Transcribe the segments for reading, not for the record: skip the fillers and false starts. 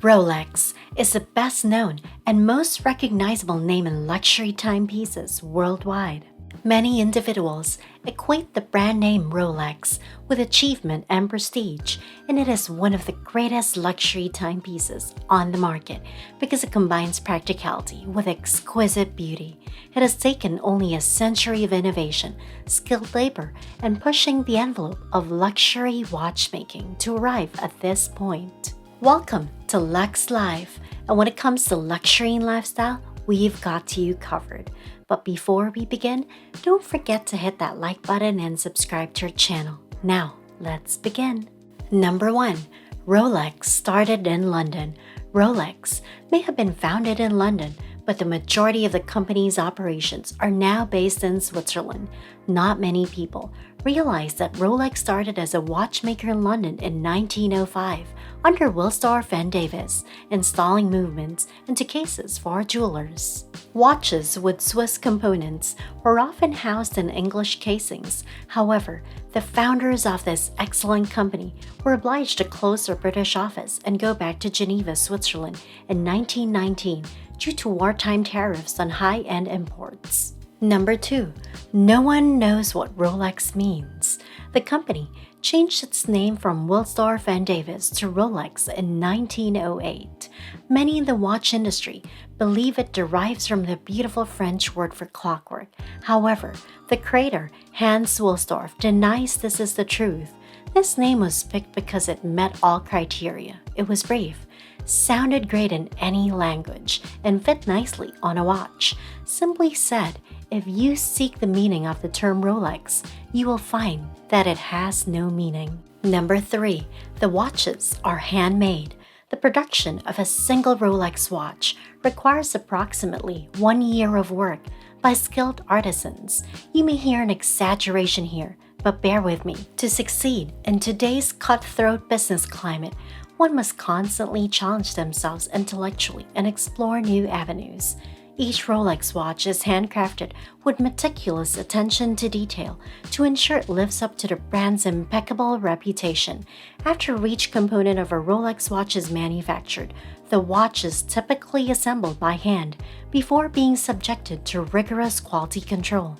Rolex is the best known and most recognizable name in luxury timepieces worldwide. Many individuals equate the brand name Rolex with achievement and prestige, and it is one of the greatest luxury timepieces on the market because it combines practicality with exquisite beauty. It has taken only a century of innovation, skilled labor, and pushing the envelope of luxury watchmaking to arrive at this point. Welcome to Lux Life, and when it comes to luxury and lifestyle, we've got you covered. But before we begin, don't forget to hit that like button and subscribe to our channel. Now, let's begin. Number 1. Rolex started in London. Rolex may have been founded in London, but the majority of the company's operations are now based in Switzerland. Not many people realize that Rolex started as a watchmaker in London in 1905 under Wilsdorf and Davis, installing movements into cases for jewelers. Watches with Swiss components were often housed in English casings. However, the founders of this excellent company were obliged to close their British office and go back to Geneva, Switzerland in 1919 due to wartime tariffs on high-end imports. Number 2. No one knows what Rolex means. The company changed its name from Wilsdorf and Davis to Rolex in 1908. Many in the watch industry believe it derives from the beautiful French word for clockwork. However, the creator, Hans Wilsdorf, denies this is the truth. This name was picked because it met all criteria. It was brief, sounded great in any language, and fit nicely on a watch. Simply said, if you seek the meaning of the term Rolex, you will find that it has no meaning. Number 3. The watches are handmade. The production of a single Rolex watch requires approximately 1 year of work by skilled artisans. You may hear an exaggeration here, but bear with me. To succeed in today's cutthroat business climate, one must constantly challenge themselves intellectually and explore new avenues. Each Rolex watch is handcrafted with meticulous attention to detail to ensure it lives up to the brand's impeccable reputation. After each component of a Rolex watch is manufactured, the watch is typically assembled by hand before being subjected to rigorous quality control.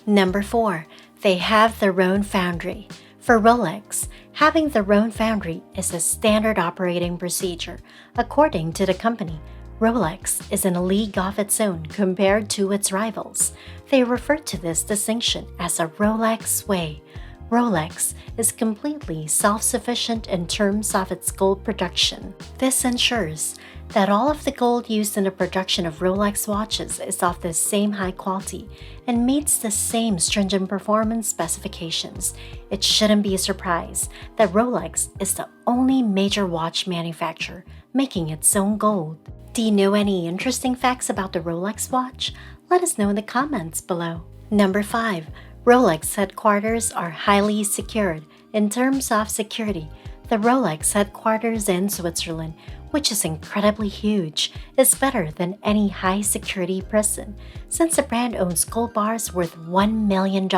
Number 4. They have their own foundry. For Rolex, having their own foundry is a standard operating procedure. According to the company, Rolex is in a league of its own compared to its rivals. They refer to this distinction as a Rolex way. Rolex is completely self-sufficient in terms of its gold production. This ensures that all of the gold used in the production of Rolex watches is of the same high quality and meets the same stringent performance specifications. It shouldn't be a surprise that Rolex is the only major watch manufacturer making its own gold. Do you know any interesting facts about the Rolex watch? Let us know in the comments below. Number 5. Rolex headquarters are highly secured. In terms of security, the Rolex headquarters in Switzerland, which is incredibly huge, is better than any high-security prison. Since the brand owns gold bars worth $1 million,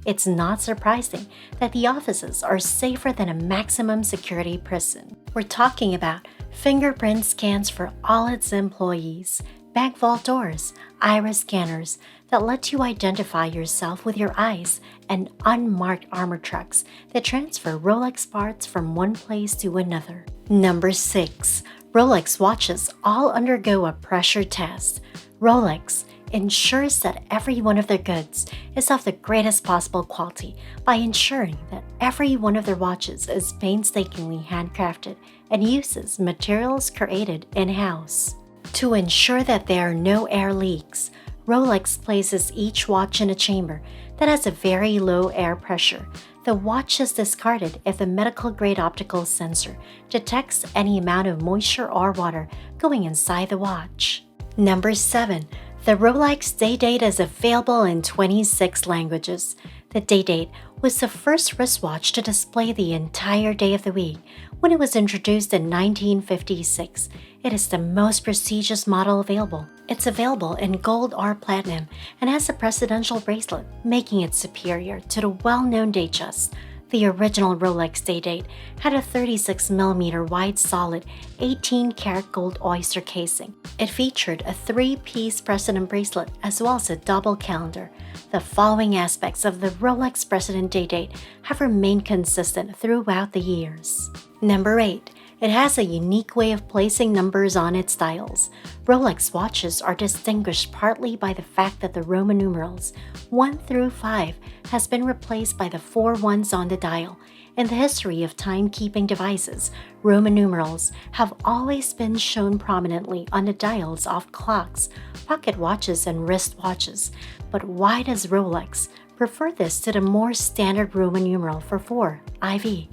it's not surprising that the offices are safer than a maximum security prison. We're talking about fingerprint scans for all its employees, bank vault doors, iris scanners that let you identify yourself with your eyes, and unmarked armor trucks that transfer Rolex parts from one place to another. Number 6. Rolex watches all undergo a pressure test. Rolex ensures that every one of their goods is of the greatest possible quality by ensuring that every one of their watches is painstakingly handcrafted and uses materials created in-house. To ensure that there are no air leaks, Rolex places each watch in a chamber that has a very low air pressure. The watch is discarded if the medical-grade optical sensor detects any amount of moisture or water going inside the watch. Number 7. The Rolex Day Date is available in 26 languages. The Day Date was the first wristwatch to display the entire day of the week. When it was introduced in 1956, it is the most prestigious model available. It's available in gold or platinum and has a presidential bracelet, making it superior to the well-known Datejust. The original Rolex Day Date had a 36mm wide solid 18-karat gold oyster casing. It featured a 3-piece President bracelet as well as a double calendar. The following aspects of the Rolex President Day Date have remained consistent throughout the years. Number 8. It has a unique way of placing numbers on its dials. Rolex watches are distinguished partly by the fact that the Roman numerals 1 through 5 has been replaced by the 4 ones on the dial. In the history of timekeeping devices, Roman numerals have always been shown prominently on the dials of clocks, pocket watches, and wrist watches. But why does Rolex prefer this to the more standard Roman numeral for 4, IV?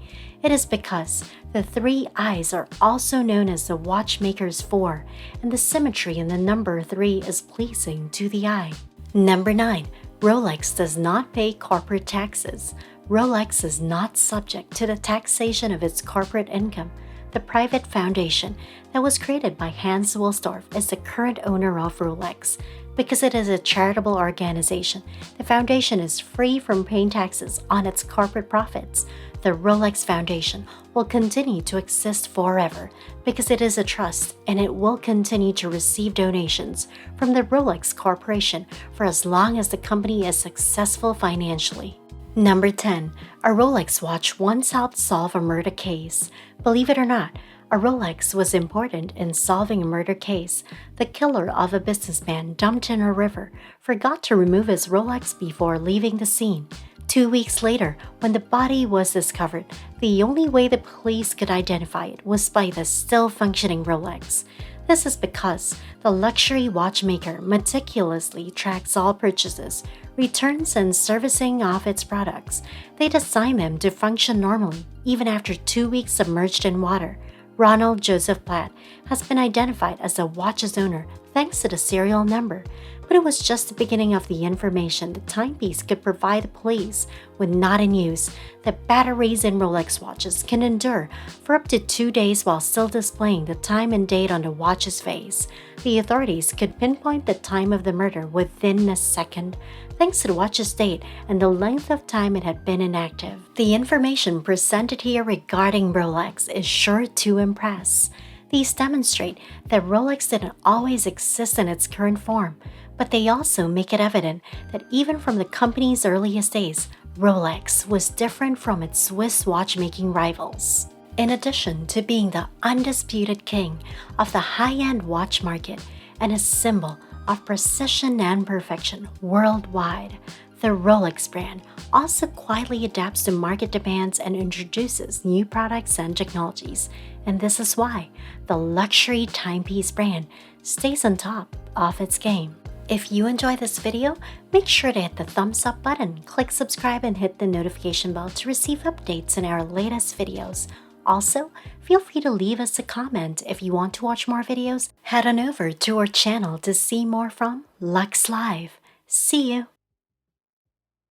It is because the 3 I's are also known as the watchmaker's 4, and the symmetry in the number 3 is pleasing to the eye. Number 9. Rolex does not pay corporate taxes. Rolex is not subject to the taxation of its corporate income. The private foundation that was created by Hans Wilsdorf is the current owner of Rolex. Because it is a charitable organization, the foundation is free from paying taxes on its corporate profits. The Rolex Foundation will continue to exist forever because it is a trust, and it will continue to receive donations from the Rolex Corporation for as long as the company is successful financially. Number 10. A Rolex watch once helped solve a murder case. Believe it or not, a Rolex was important in solving a murder case. The killer of a businessman dumped in a river forgot to remove his Rolex before leaving the scene. 2 weeks later, when the body was discovered, the only way the police could identify it was by the still-functioning Rolex. This is because the luxury watchmaker meticulously tracks all purchases, returns, and servicing of its products. They design them to function normally, even after 2 weeks submerged in water. Ronald Joseph Platt has been identified as the watch's owner thanks to the serial number, but it was just the beginning of the information the timepiece could provide the police. When not in use, the batteries in Rolex watches can endure for up to 2 days while still displaying the time and date on the watch's face. The authorities could pinpoint the time of the murder within a second, thanks to the watch's date and the length of time it had been inactive. The information presented here regarding Rolex is sure to impress. These demonstrate that Rolex didn't always exist in its current form, but they also make it evident that even from the company's earliest days, Rolex was different from its Swiss watchmaking rivals. In addition to being the undisputed king of the high-end watch market and a symbol of precision and perfection worldwide, the Rolex brand also quietly adapts to market demands and introduces new products and technologies. And this is why the luxury timepiece brand stays on top of its game. If you enjoyed this video, make sure to hit the thumbs up button, click subscribe, and hit the notification bell to receive updates on our latest videos. Also, feel free to leave us a comment if you want to watch more videos. Head on over to our channel to see more from Lux Live. See you!